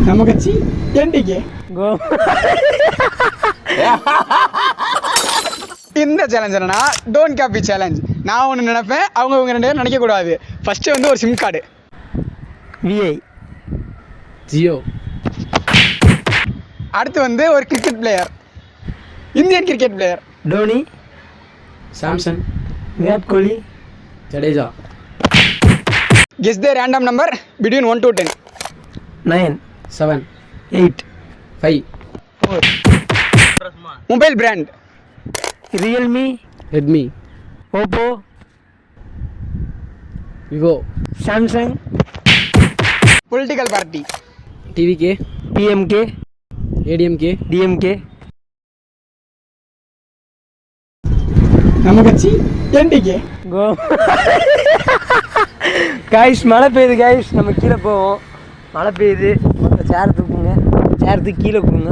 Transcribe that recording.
நம்ம கட்சி என்டிகே. இந்த சேலஞ்ச் என்னன்னா டோன்ட் காப்பி சேலஞ்ச். நான் ஒன்று நினைப்பேன், அவங்க ரெண்டு பேரும் நினைக்கக்கூடாது. ஃபஸ்ட்டு வந்து ஒரு சிம் கார்டு. விஐ ஜியோ. அடுத்து வந்து ஒரு cricket player, Indian cricket player. Dhoni, Samsung, Virat Kohli, Jadeja. Guess the random number between 1 to 10. 9, 7, 8. 5. 4. Mobile brand. Realme, Redmi, Oppo, Vivo, Samsung, political party. TVK, PMK, ADMK, DMK. நம்ம கட்சி என்டிகே. காய்ஸ் மழை பெய்யுது காய்ஸ், நம்ம கீழே போவோம். மழை பெய்யுது, சேர் தூக்குங்க, சேர் தூக்கி கீழே போங்க.